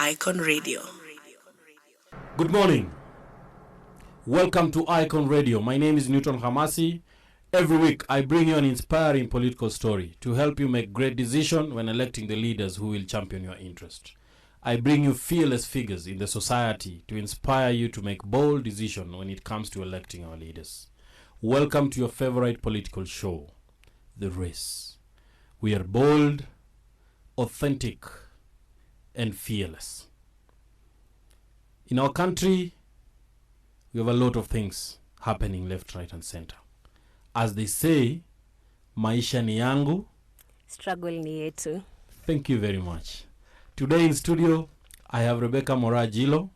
Icon Radio. Good morning. Welcome to Icon Radio. My name is Newton Hamasi. Every week, I bring you an inspiring political story to help you make great decisions when electing the leaders who will champion your interest. I bring you fearless figures in the society to inspire you to make bold decisions when it comes to electing our leaders. Welcome to your favorite political show, The Race. We are bold, authentic, and fearless. In our country, we have a lot of things happening left, right, and center. As they say, maisha ni yangu, struggle ni yetu. Thank you very much. Today in studio, I have Rebecca Mora Jillo,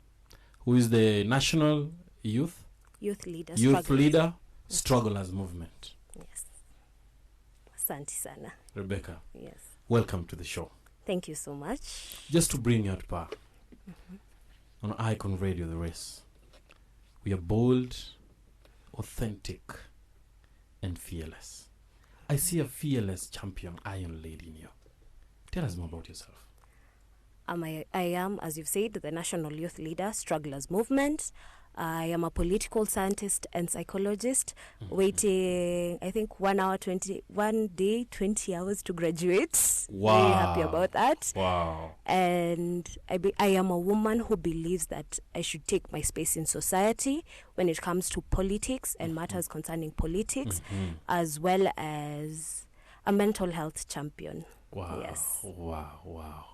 who is the National Youth Leader, Strugglers Movement. Yes. Asante sana. Rebecca, yes. Welcome to the show. Thank you so much. Just to bring you at par, on Icon Radio, The Race, we are bold, authentic, and fearless. I see a fearless champion, iron lady in you. Tell us more about yourself. I am, as you've said, the National Youth Leader, Strugglers Movement. I am a political scientist and psychologist, waiting, I think, 1 day, 20 hours to graduate. Wow. Very happy about that. Wow. And I am a woman who believes that I should take my space in society when it comes to politics and matters concerning politics, as well as a mental health champion. Wow. Yes. Wow.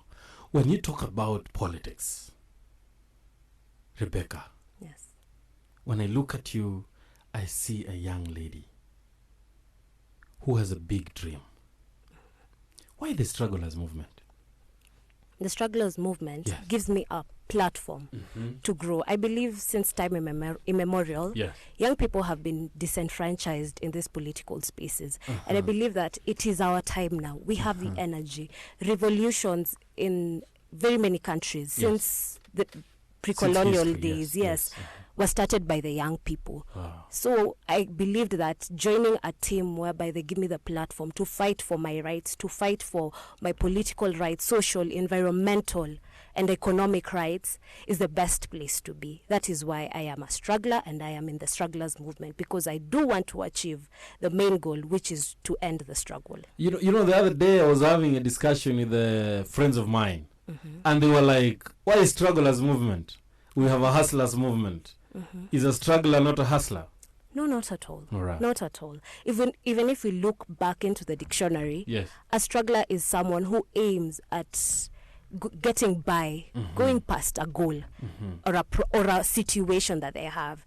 When you talk about politics, Rebecca, yes, when I look at you, I see a young lady who has a big dream. Why the Strugglers Movement? The Strugglers Movement gives me a platform to grow. I believe since time immemorial, young people have been disenfranchised in these political spaces. And I believe that it is our time now. We have the energy. Revolutions in very many countries since the pre-colonial days, were started by the young people. So I believed that joining a team whereby they give me the platform to fight for my rights, to fight for my political rights, social, environmental, and economic rights is the best place to be. That is why I am a struggler and I am in the Strugglers Movement, because I do want to achieve the main goal, which is to end the struggle. You know, the other day I was having a discussion with friends of mine, and they were like, why is Strugglers Movement? We have a Hustlers Movement. Is a struggler not a hustler? No, not at all. All right. Not at all. Even if we look back into the dictionary, a struggler is someone who aims at getting by, going past a goal or a situation that they have.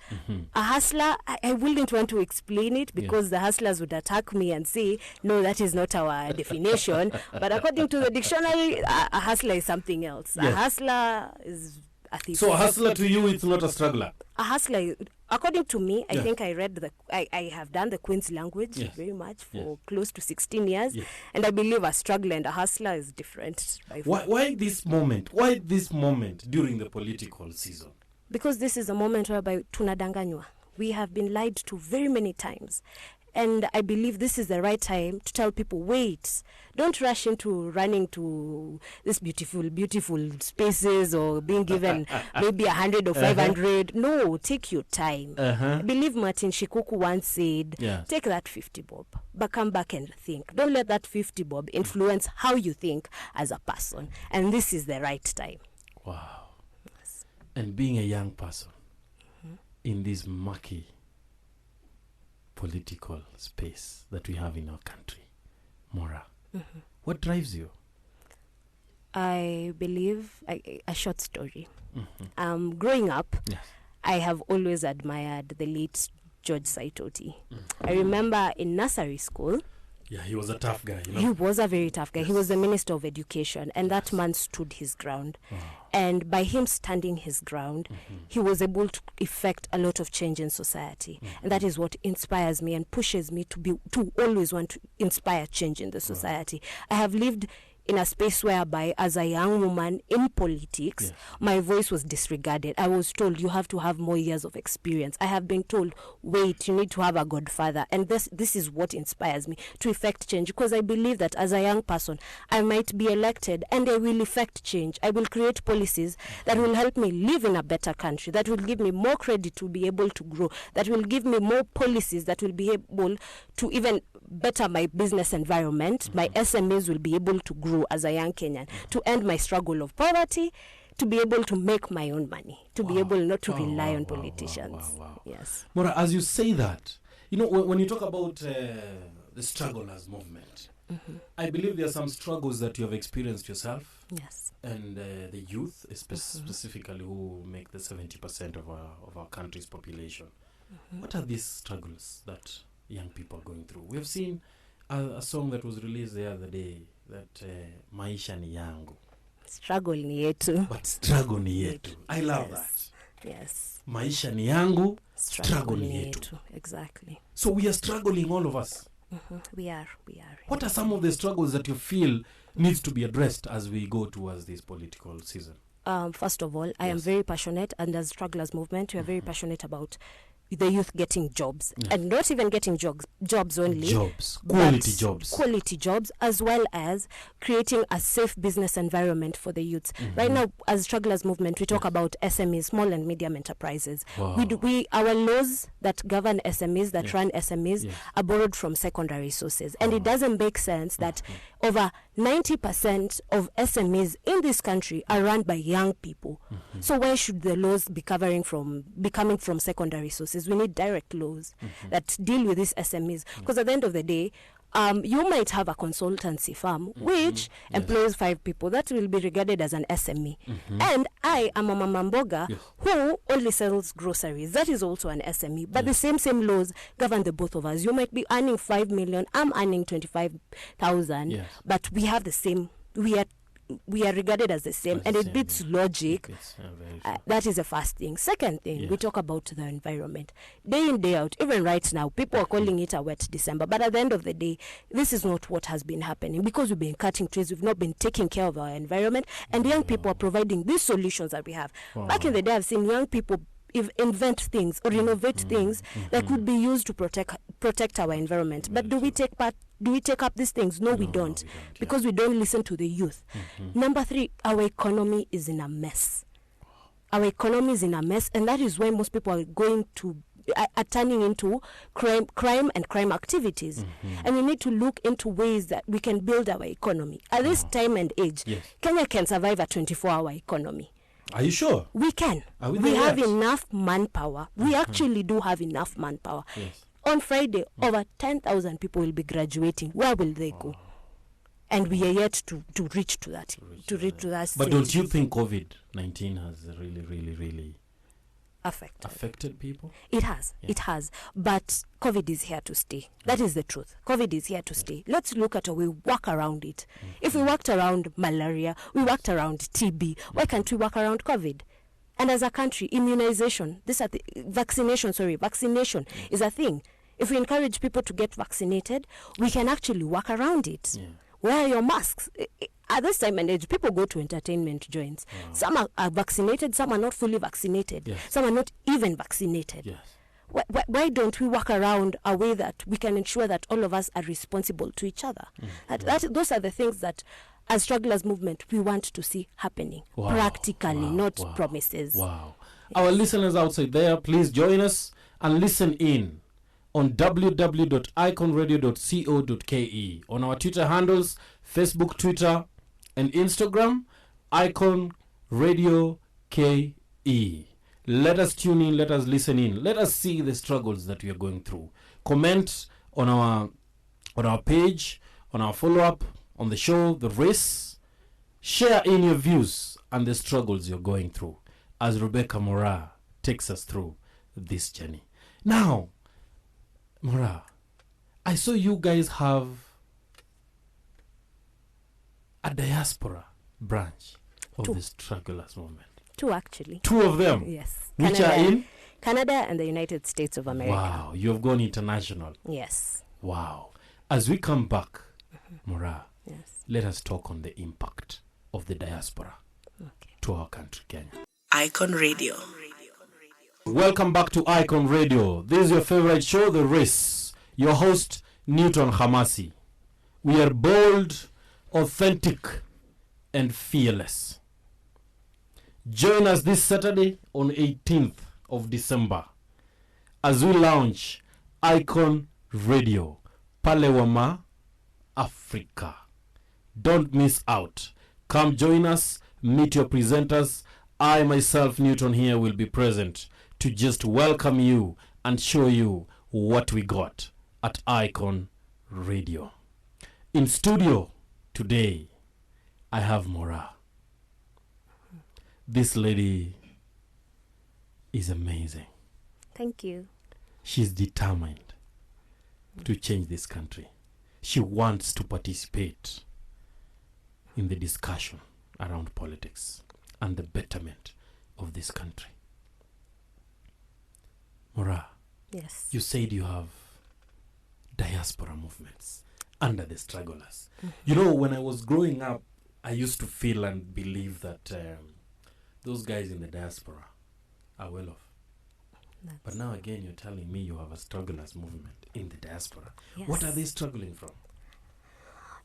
A hustler, I wouldn't want to explain it because the hustlers would attack me and say, no, that is not our definition. But according to the dictionary, a hustler is something else. A hustler is a thief. So a hustler to you, it's not a struggler? A hustler, according to me, I think I read I have done the Queen's language very much for close to 16 years. And I believe a struggler and a hustler is different. Why this moment? Why this moment during the political season? Because this is a moment whereby tunadanganywa. We have been lied to very many times. And I believe this is the right time to tell people, wait, don't rush into running to these beautiful, beautiful spaces or being given maybe 100 or 500. No, take your time. I believe Martin Shikuku once said, take that 50 bob, but come back and think. Don't let that 50 bob influence how you think as a person. And this is the right time. Wow. Yes. And being a young person in this murky political space that we have in our country, Mora, what drives you? I believe a short story. Growing up, I have always admired the late George Saitoti. I remember in nursery school, he was a tough guy. He was a very tough guy. He was the Minister of Education, and that man stood his ground. And by him standing his ground, he was able to effect a lot of change in society. And that is what inspires me and pushes me to always want to inspire change in the society. I have lived in a space whereby, as a young woman in politics, my voice was disregarded. I was told, you have to have more years of experience. I have been told, wait, you need to have a godfather. And this is what inspires me to effect change, because I believe that as a young person, I might be elected and I will effect change. I will create policies that will help me live in a better country, that will give me more credit to be able to grow, that will give me more policies that will be able to even better my business environment. My SMEs will be able to grow as a young Kenyan, to end my struggle of poverty, to be able to make my own money, to be able not to rely on politicians. Yes. Mora, as you say that, you know, when you talk about the struggle as movement, I believe there are some struggles that you have experienced yourself. Yes. And the youth, specifically, who make the 70% of our country's population. What are these struggles that young people are going through? We have seen a song that was released the other day, that Maisha ni yangu. Struggle ni yetu. But struggle ni yetu. I love that. Yes. Maisha ni yangu, struggle ni yetu. Exactly. So we are struggling, all of us. We are. What are some of the struggles that you feel needs to be addressed as we go towards this political season? First of all, I am very passionate, and as Strugglers Movement, we are very passionate about the youth getting jobs, and not even getting jobs only. Quality jobs, as well as creating a safe business environment for the youths. Right now, as Strugglers Movement, we talk about SMEs, small and medium enterprises. Our laws that govern SMEs, that run SMEs, are borrowed from secondary sources, and it doesn't make sense that over 90% of SMEs in this country are run by young people. So why should the laws be coming from secondary sources? We need direct laws that deal with these SMEs, because at the end of the day, you might have a consultancy firm which employs 5 people. That will be regarded as an SME. And I am a mama mboga who only sells groceries. That is also an SME. But the same laws govern the both of us. You might be earning 5 million. I'm earning 25,000. But we have the same. We are regarded as the same, and it beats logic. That is the first thing. Second thing, we talk about the environment. Day in, day out, even right now, people are calling it a wet December. But at the end of the day, this is not what has been happening, because we've been cutting trees, we've not been taking care of our environment, and young people are providing these solutions that we have. Back in the day, I've seen young people invent things or innovate things that could be used to protect our environment. But do we take up these things? No, we don't, because we don't listen to the youth. Number 3, our economy is in a mess. Our economy is in a mess, and that is why most people are turning into crime and crime activities. And we need to look into ways that we can build our economy. At this time and age, Kenya can survive a 24-hour economy. Are you sure? We can. We have enough manpower. We actually do have enough manpower. On Friday, over 10,000 people will be graduating. Where will they go? And we are yet to reach to that. But stage. Don't you think COVID-19 has really affected people? It has. It has. But COVID is here to stay. That is the truth. COVID is here to stay. Let's look at how we work around it. If we worked around malaria, we worked around TB, why can't we work around COVID? And as a country, immunization, vaccination is a thing. If we encourage people to get vaccinated, we can actually work around it. Wear your masks. At this time and age, people go to entertainment joints. Some are vaccinated, some are not fully vaccinated, some are not even vaccinated. Why don't we work around a way that we can ensure that all of us are responsible to each other? Those are the things that, as Strugglers Movement, we want to see happening practically, not promises. Our listeners outside there, please join us and listen in on www.iconradio.co.ke, on our Twitter handles, Facebook, Twitter, and Instagram, Icon Radio KE. Let us tune in, let us listen in, let us see the struggles that we are going through. Comment on our page, on our follow-up, on the show, the race. Share in your views and the struggles you're going through as Rebecca Mora takes us through this journey. Now, Mora, I saw you guys have a diaspora branch of the Strugglers Movement. 2, actually. 2 of them? Yes. Which are in? Canada and the United States of America. Wow, you have gone international. Yes. Wow. As we come back, Mora, Yes. Let us talk on the impact of the diaspora to our country, Kenya. Icon Radio. Welcome back to Icon Radio. This is your favorite show, The Race. Your host, Newton Hamasi. We are bold, authentic, and fearless. Join us this Saturday on 18th of December as we launch Icon Radio, Palewama, Africa. Don't miss out. Come join us, meet your presenters. I myself, Newton here, will be present to just welcome you and show you what we got at Icon Radio. In studio today, I have Myra. This lady is amazing. Thank you. She's determined to change this country. She wants to participate in the discussion around politics and the betterment of this country. Myra, yes, you said you have diaspora movements under the strugglers. You know, when I was growing up, I used to feel and believe that those guys in the diaspora are well off. But now again, you're telling me you have a strugglers movement in the diaspora. Yes. What are they struggling from?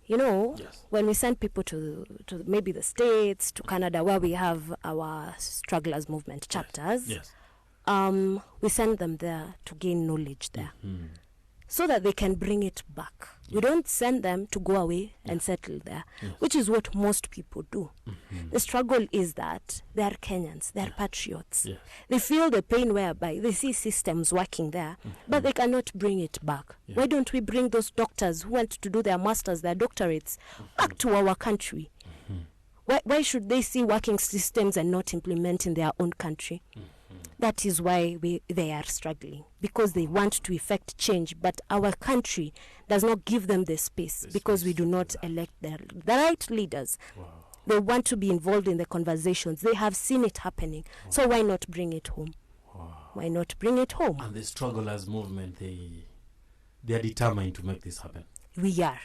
You know, Yes. when we send people to maybe the States, to Canada, where we have our strugglers movement chapters, Yes. we send them there to gain knowledge there, Mm. so that they can bring it back. We don't send them to go away and settle there, which is what most people do. The struggle is that they are Kenyans, they are patriots. Yes. They feel the pain whereby they see systems working there, but they cannot bring it back. Why don't we bring those doctors who went to do their masters, their doctorates, back to our country? Why should they see working systems and not implement in their own country? That is why they are struggling, because they want to effect change, but our country does not give them the space because we do not elect the right leaders. Wow. They want to be involved in the conversations. They have seen it happening. So why not bring it home? Wow. Why not bring it home? And the strugglers movement, they are determined to make this happen. We are.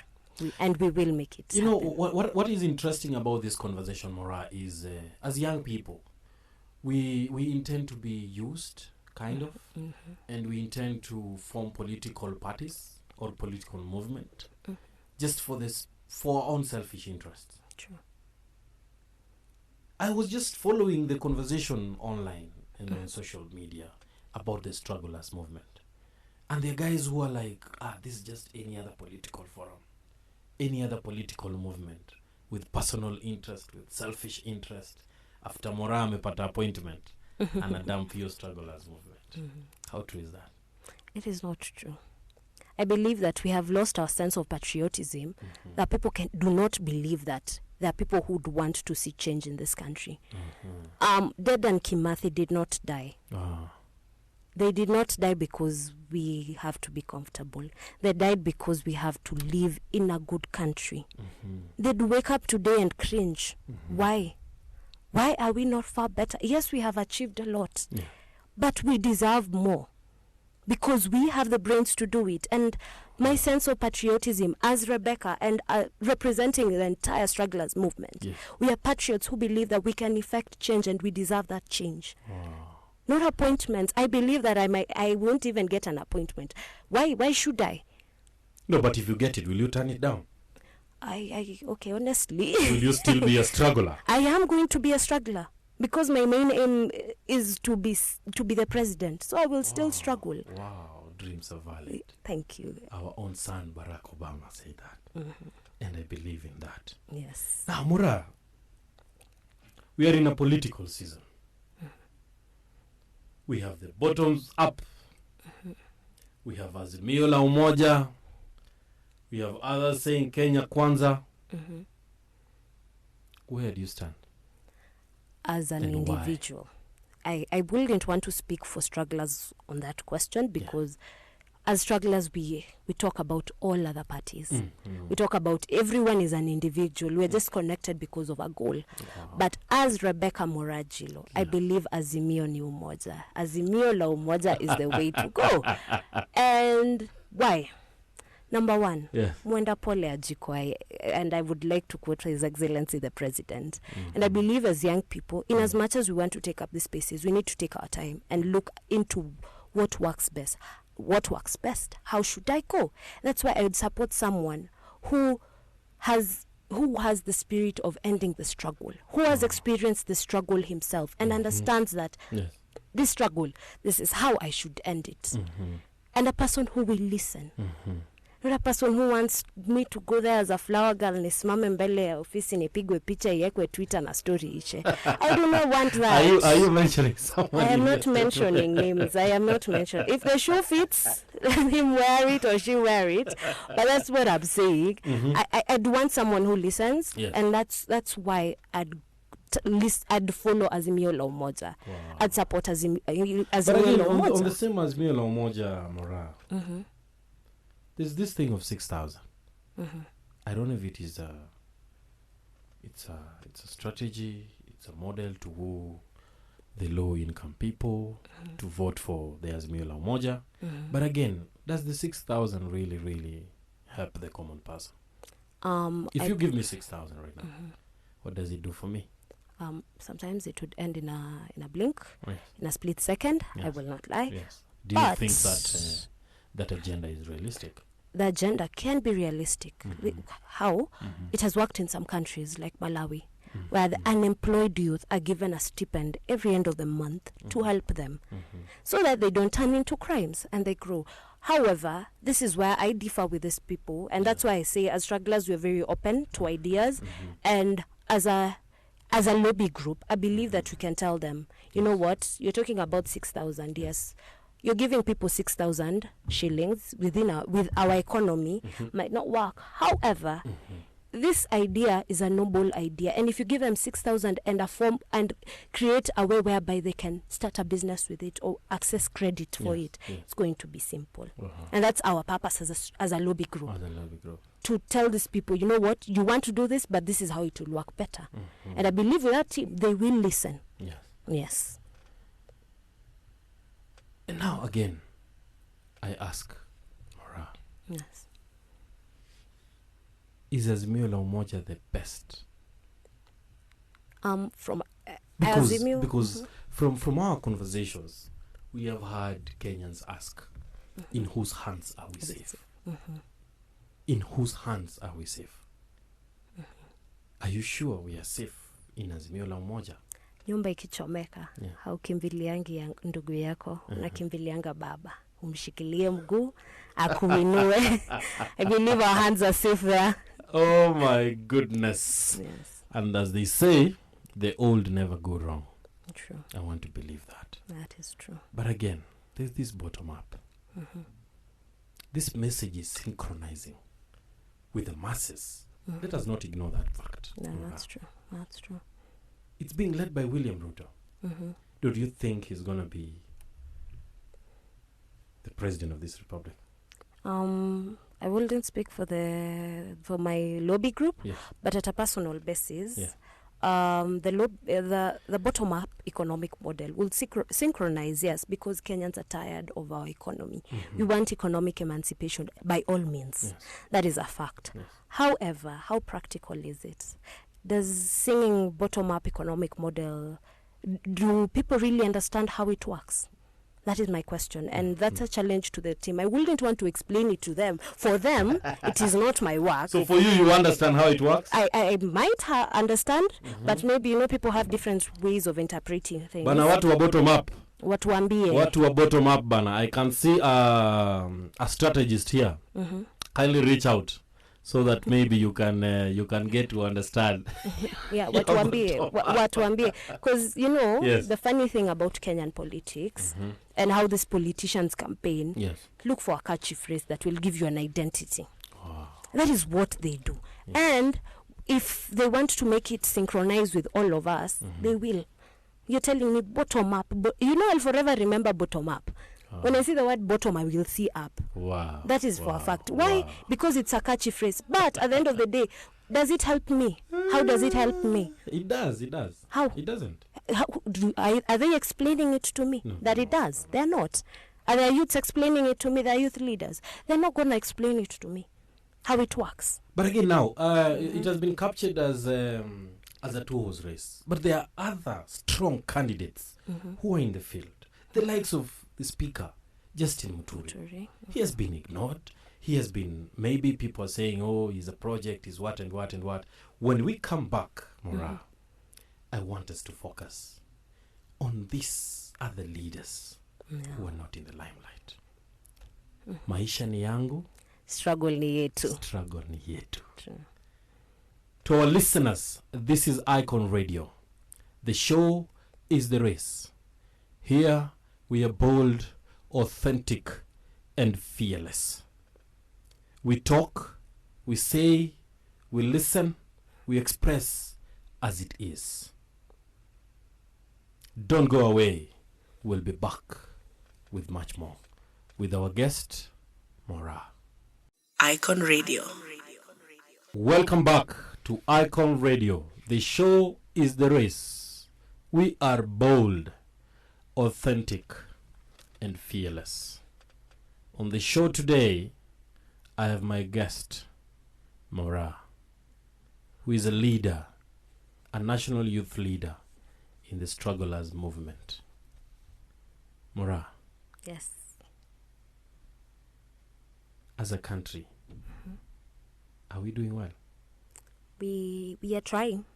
And we will make it You know, happen. what is interesting about this conversation, Myra, is as young people, we intend to be used, kind of, and we intend to form political parties or political movement just for our own selfish interests. True. I was just following the conversation online and on social media about the strugglers movement. And there are guys who are like, this is just any other political forum, any other political movement with personal interest, with selfish interest. After Myra amepata appointment and a dump your strugglers movement. How true is that? It is not true. I believe that we have lost our sense of patriotism, that people do not believe that there are people who would want to see change in this country. Dedan and Kimathi did not die. They did not die because we have to be comfortable. They died because we have to live in a good country. They'd wake up today and cringe. Why? Why are we not far better? Yes, we have achieved a lot, but we deserve more because we have the brains to do it. And my sense of patriotism as Rebecca and representing the entire strugglers movement, we are patriots who believe that we can effect change and we deserve that change. Not appointments. I believe that I won't even get an appointment. Why should I? No, but if you get it, will you turn it down? Okay, honestly. Will you still be a struggler? I am going to be a struggler because my main aim is to be the president. So I will still struggle. Wow, dreams are valid. Thank you. Our own son, Barack Obama, said that. And I believe in that. Yes. Now, Myra, we are in a political season. We have the bottoms up. We have Azimio la Umoja. We have others saying Kenya Kwanza. Where do you stand? As an And why? individual, I wouldn't want to speak for strugglers on that question because as strugglers, we talk about all other parties. We talk about everyone is an individual. We're just connected because of a goal. But as Rebecca Jillo, I believe Azimio ni Umoja. Azimio la Umoja is the way to go. And why? Number one, yes. Mwenda pole ajikwa, and I would like to quote His Excellency the President. And I believe as young people, in as much as we want to take up these spaces, we need to take our time and look into what works best. What works best? How should I go? That's why I would support someone who has the spirit of ending the struggle, who has experienced the struggle himself and understands that this struggle, this is how I should end it. And a person who will listen. Not a person who wants me to go there as a flower girl, nisimame mbele ya ofisi nipigwe picha iwekwe Twitter na story iche. I do not want that. Are you mentioning someone? I am not mentioning names. I am not mentioning. If the shoe fits, let him wear it or she wear it. But that's what I'm saying. I'd want someone who listens, and that's why I'd follow Azimio la Umoja. Wow. I'd support Azimio la Umoja. On the same Azimio la Umoja, Mora, there's this thing of 6,000. I don't know if it is it's a strategy, it's a model to woo the low-income people to vote for the Azimio la Umoja. But again, does the 6,000 really help the common person? If you give me 6,000 right now, what does it do for me? Sometimes it would end in a blink, in a split second. I will not lie. Do you think that that agenda is realistic? The agenda can be realistic. How? It has worked in some countries like Malawi, where the unemployed youth are given a stipend every end of the month to help them, so that they don't turn into crimes and they grow. However, this is where I differ with these people, and that's why I say as strugglers we're very open to ideas, and as a lobby group, I believe that we can tell them, you know what, you're talking about 6,000, yes. You're giving people 6,000 shillings with our economy might not work. However, this idea is a noble idea, and if you give them 6,000 and a form and create a way whereby they can start a business with it or access credit for it, it's going to be simple. And that's our purpose as a lobby group. To tell these people, you know what, you want to do this, but this is how it will work better. And I believe with that team, they will listen. Yes. And now again, I ask, Mora. Yes. Is Azimio la Umoja the best? Because from our conversations, we have heard Kenyans ask, in whose hands are we safe? In whose hands are we safe? Are you sure we are safe in Azimio la Umoja? Nyumba ikichomeka, haukimbiliangi ndugu yako, unakimbilianga baba. Umshikilie mguu, akuinue. I believe our hands are safe there. Oh my goodness. Yes. And as they say, the old never go wrong. True. I want to believe that. That is true. But again, there's this bottom up. This message is synchronizing with the masses. Let us not ignore that fact. No, that's true. That's true. It's being led by William Ruto. Do you think he's going to be the president of this republic? I wouldn't speak for my lobby group, but at a personal basis, the bottom-up economic model will synchronize, yes, because Kenyans are tired of our economy. We want economic emancipation by all means. That is a fact. However, how practical is it? Does singing bottom-up economic model, do people really understand how it works? That is my question, and that's a challenge to the team. I wouldn't want to explain it to them. For them, it is not my work. So for you understand how it works? I might understand, but maybe, people have different ways of interpreting things. Bana, watu wa bottom-up. Watu wa bottom-up, bana. I can see a strategist here. Kindly reach out. So that maybe you can get to understand. Watuambie. Because, the funny thing about Kenyan politics and how these politicians campaign, look for a catchy phrase that will give you an identity. Wow. That is what they do. And if they want to make it synchronize with all of us, they will. You're telling me bottom up. I'll forever remember bottom up. When I see the word bottom, I will see up. Wow. That is for a fact. Why? Wow. Because it's a catchy phrase. But at the end of the day, does it help me? How does it help me? It does. How? It doesn't. Are they explaining it to me that it does? They're not. Are their youths explaining it to me, their youth leaders? They're not going to explain it to me, how it works. But again now, it has been captured as a two-horse race. But there are other strong candidates who are in the field. The likes of the Speaker, Justin Muturi. He has been ignored. He has been, maybe people are saying, oh, he's a project, he's what and what and what. When we come back, Myra, I want us to focus on these other leaders who are not in the limelight. Maisha ni yangu. Struggle ni yetu. Struggle ni yetu. True. To our listeners, this is Icon Radio. The show is The Race. Here we are bold, authentic, and fearless. We talk, we say, we listen, we express as it is. Don't go away. We'll be back with much more. With our guest, Myra. Icon Radio. Welcome back to Icon Radio. The show is The Race. We are bold, authentic, and fearless. On the show today, I have my guest, Myra, who is a leader, a national youth leader in the strugglers movement. Myra. Yes. As a country, are we doing well? We are trying.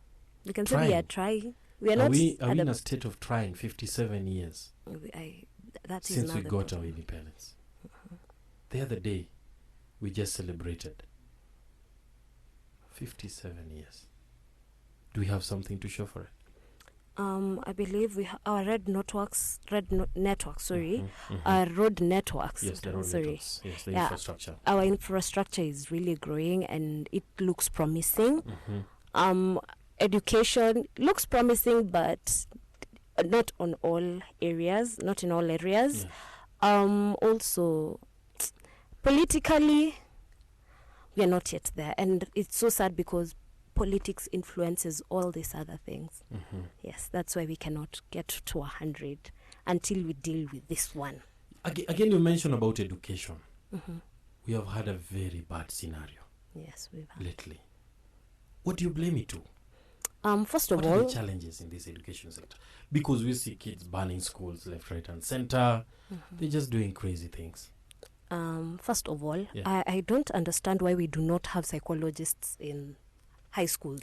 We can say we are trying. We are we in a state of trying 57 years since we got our independence? The other day, we just celebrated 57 years. Do we have something to show for it? I believe our road networks. Our road networks. Yes, the road networks. Yes, the infrastructure. Our infrastructure is really growing and it looks promising. Education looks promising, but not in all areas. Yeah. Also, politically, we are not yet there, and it's so sad because politics influences all these other things. Yes, that's why we cannot get to 100 until we deal with this one. Again, you mentioned about education. We have had a very bad scenario. Yes, we've had. Lately. What do you blame it to? First of what all, are the challenges in this education sector? Because we see kids burning schools left, right, and center. They're just doing crazy things. First of all, I don't understand why we do not have psychologists in high schools.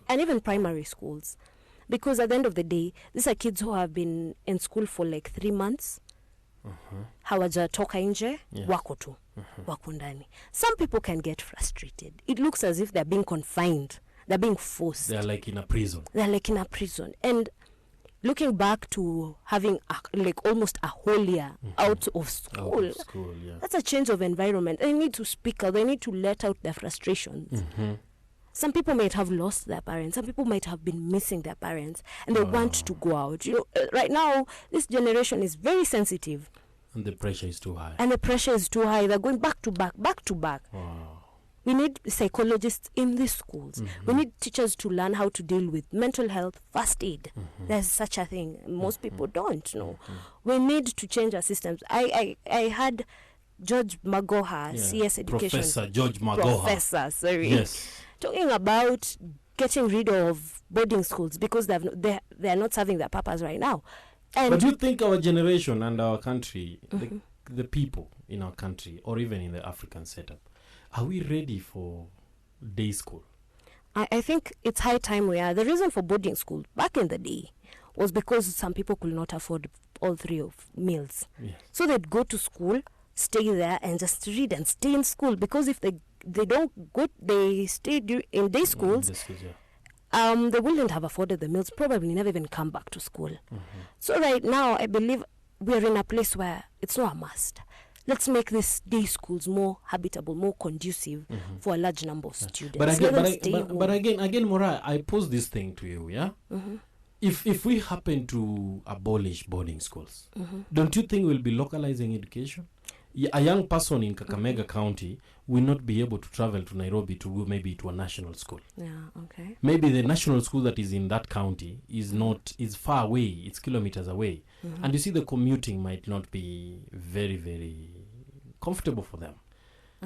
And even primary schools. Because at the end of the day, these are kids who have been in school for like 3 months. Hawajatoka nje, wako tu, wako ndani. Some people can get frustrated. It looks as if they're being confined. They're being forced. They're like in a prison. And looking back to having almost a whole year out of school, that's a change of environment. They need to speak out. They need to let out their frustrations. Some people might have lost their parents. Some people might have been missing their parents, and they want to go out. Right now, this generation is very sensitive. And the pressure is too high. They're going back to back. Wow. We need psychologists in these schools. We need teachers to learn how to deal with mental health, first aid. There's such a thing. Most people don't know. We need to change our systems. I had George Magoha, CS Education. Professor George Magoha. Yes. Talking about getting rid of boarding schools because they are not serving their purpose right now. But do you think our generation and our country, the people in our country, or even in the African setup, are we ready for day school? I think it's high time we are. The reason for boarding school back in the day was because some people could not afford all 3 of meals. Yes. So they'd go to school, stay there, and just read and stay in school. Because if they don't go, they stay in day schools, they wouldn't have afforded the meals, probably never even come back to school. So right now, I believe we are in a place where it's not a must. Let's make these day schools more habitable, more conducive for a large number of students. But again, Myra, I pose this thing to you, yeah? If we happen to abolish boarding schools, don't you think we'll be localizing education? a young person in Kakamega County will not be able to travel to Nairobi to go maybe to a national school. Yeah, okay. Maybe the national school that is in that county is far away, it's kilometers away. And you see the commuting might not be very, very comfortable for them.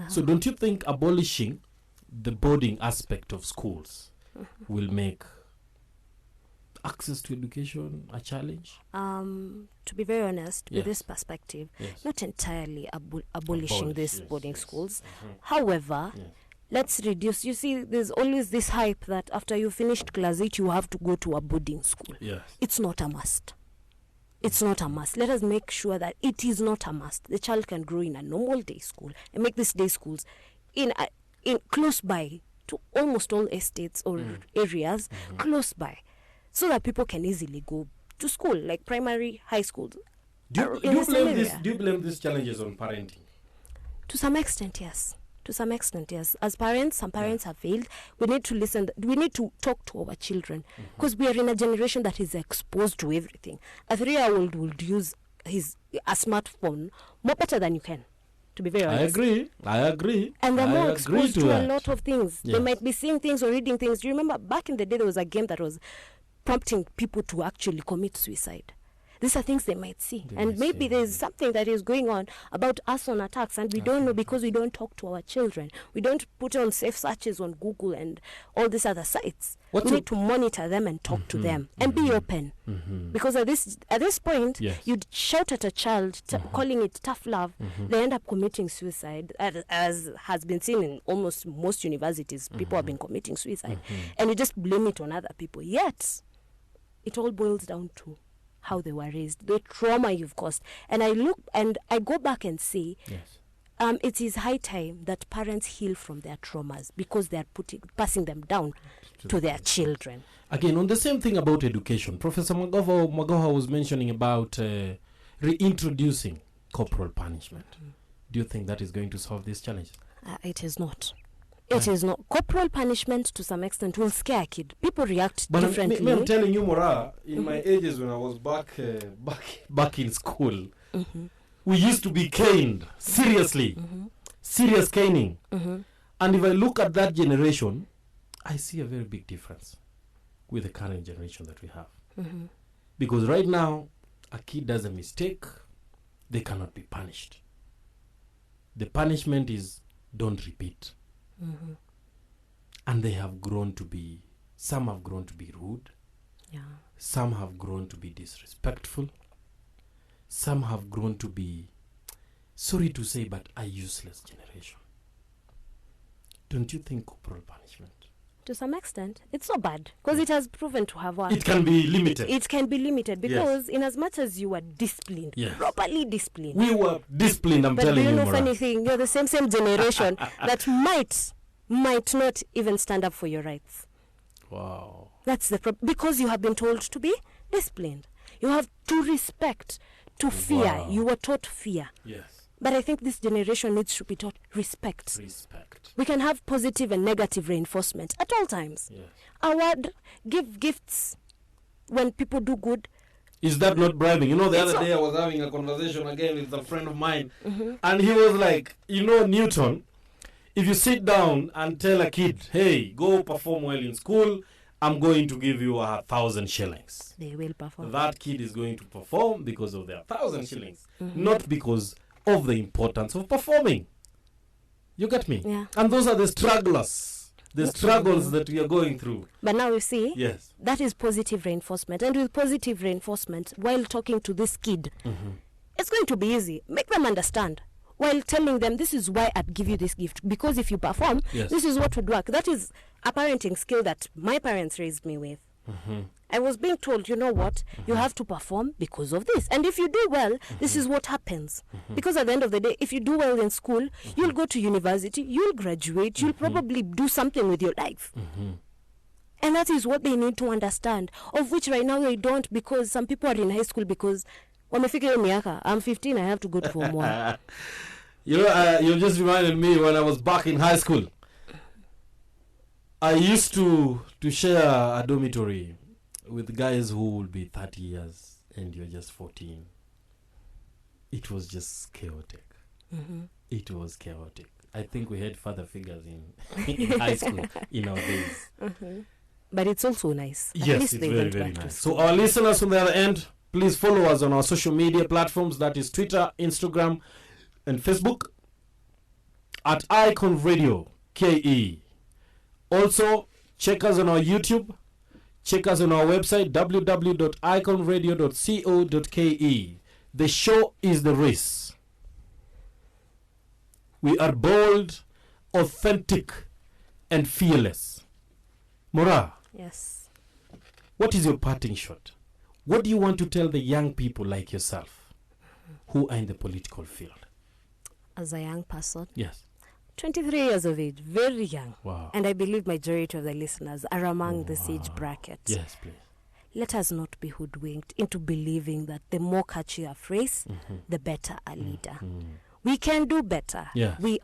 So don't you think abolishing the boarding aspect of schools will make access to education a challenge? To be very honest, with this perspective, not entirely abolishing these boarding schools. However, let's reduce. You see, there's always this hype that after you finished class 8, you have to go to a boarding school. Yes. It's not a must. It's not a must. Let us make sure that it is not a must. The child can grow in a normal day school and make these day schools in close by to almost all estates or areas close by, so that people can easily go to school, like primary, high school. Do you blame these challenges on parenting? To some extent, yes. To some extent, yes. As parents, some parents have failed. We need to listen. We need to talk to our children, because we are in a generation that is exposed to everything. A 3-year-old would use a smartphone more better than you can, to be very honest. I agree. And they're more exposed to a lot of things. Yes. They might be seeing things or reading things. Do you remember back in the day there was a game that was prompting people to actually commit suicide? These are things they might see. And maybe there's something that is going on about arson attacks, and we don't know because we don't talk to our children. We don't put on safe searches on Google and all these other sites. We need to monitor them and talk to them and be open. Because at this point, you'd shout at a child, calling it tough love. They end up committing suicide, as has been seen in almost most universities. People have been committing suicide. And you just blame it on other people. Yet, it all boils down to how they were raised, the trauma you've caused. And I look and I go back and say, it is high time that parents heal from their traumas, because they are passing them down to their children. Again, on the same thing about education, Professor Magoha was mentioning about reintroducing corporal punishment. Do you think that is going to solve this challenge? It is not. It is not. Corporal punishment, to some extent, will scare a kid. People react differently. I'm telling you, Mora, in my ages when I was back in school, we used to be caned, seriously. Serious caning. And if I look at that generation, I see a very big difference with the current generation that we have. Because right now, a kid does a mistake, they cannot be punished. The punishment is don't repeat. And they have grown to be, some have grown to be rude. Some have grown to be disrespectful. Some have grown to be, sorry to say, but a useless generation. Don't you think corporal punishment? To some extent, it's not bad, because it has proven to have worked. It can be limited. It can be limited, because in as much as you were disciplined, properly disciplined. We were disciplined, I'm telling you, But do you know funny thing? You're the same generation that might not even stand up for your rights. Wow. That's the problem. Because you have been told to be disciplined. You have to respect, to fear. Wow. You were taught fear. Yes. But I think this generation needs to be taught respect. We can have positive and negative reinforcement at all times. Yes. Award, give gifts when people do good. Is that not bribing? You know, the other day I was having a conversation again with a friend of mine, and he was like, you know, Newton, if you sit down and tell a kid, hey, go perform well in school, I'm going to give you 1,000 shillings. They will perform. That kid is going to perform because of their 1,000 shillings, not because of the importance of performing. You get me? Yeah. And those are the strugglers, the struggles that we are going through. But now you see, that is positive reinforcement. And with positive reinforcement, while talking to this kid, it's going to be easy. Make them understand. While telling them, this is why I'd give you this gift. Because if you perform, this is what would work. That is a parenting skill that my parents raised me with. I was being told, you know what, you have to perform because of this. And if you do well, this is what happens. Because at the end of the day, if you do well in school, you'll go to university, you'll graduate, you'll probably do something with your life. And that is what they need to understand, of which right now they don't, because some people are in high school because I'm 15, I have to go to Form 1. You know, you just reminded me when I was back in high school. I used to share a dormitory with guys who would be 30 years and you're just 14. It was just chaotic. it was chaotic. I think we had father figures in high school in our days. But it's also nice. At Yes, least it's they very, went very back to nice. school. So our listeners from the other end, please follow us on our social media platforms. That is Twitter, Instagram, and Facebook at Icon Radio KE. Also, check us on our YouTube. Check us on our website, www.iconradio.co.ke. The show is the race. We are bold, authentic, and fearless. Mora, Yes. what is your parting shot? What do you want to tell the young people like yourself who are in the political field? As a young person, Yes. 23 years of age, very young. Wow. And I believe majority of the listeners are among this age bracket. Yes, please. Let us not be hoodwinked into believing that the more catchy a phrase, the better a leader. We can do better. Yes. We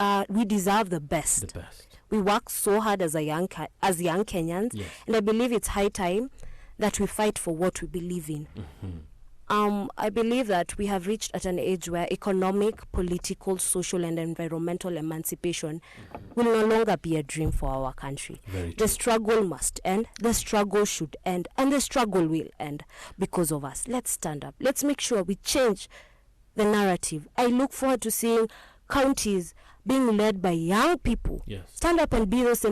deserve the best. The best. We work so hard as young Kenyans, Yes. and I believe it's high time that we fight for what we believe in. I believe that we have reached at an age where economic, political, social, and environmental emancipation will no longer be a dream for our country. Very true. The struggle must end, the struggle should end, and the struggle will end because of us. Let's stand up. Let's make sure we change the narrative. I look forward to seeing counties being led by young people. Yes. Stand up and be those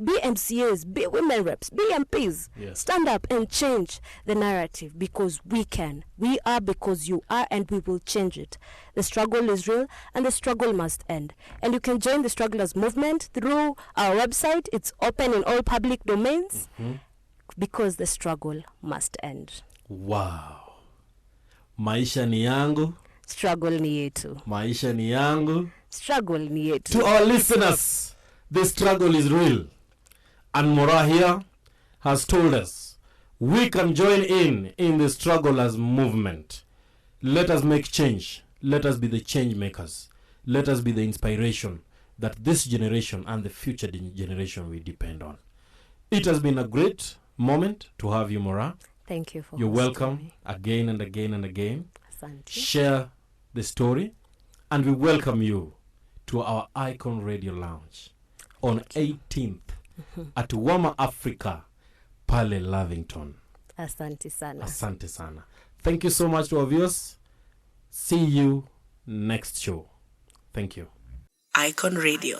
be MCAs, be women reps, be MPs. Yes. Stand up and change the narrative because we can. We are because you are, and we will change it. The struggle is real and the struggle must end. And you can join the strugglers movement through our website. It's open in all public domains because the struggle must end. Wow. Maisha ni yangu. Struggle ni yetu. Maisha ni yangu. Struggle ni yetu. To our listeners, the struggle is real. And Mora here has told us we can join in the struggle as movement. Let us make change. Let us be the change makers. Let us be the inspiration that this generation and the future generation will depend on. It has been a great moment to have you, Mora. Thank you for You're hosting welcome me. again and again and again. Asante. Share the story, and we welcome you to our Icon Radio Lounge on 18th at Wama Africa, Pale Lavington. Asante sana. Asante sana. Thank you so much to our viewers. See you next show. Thank you. Icon Radio.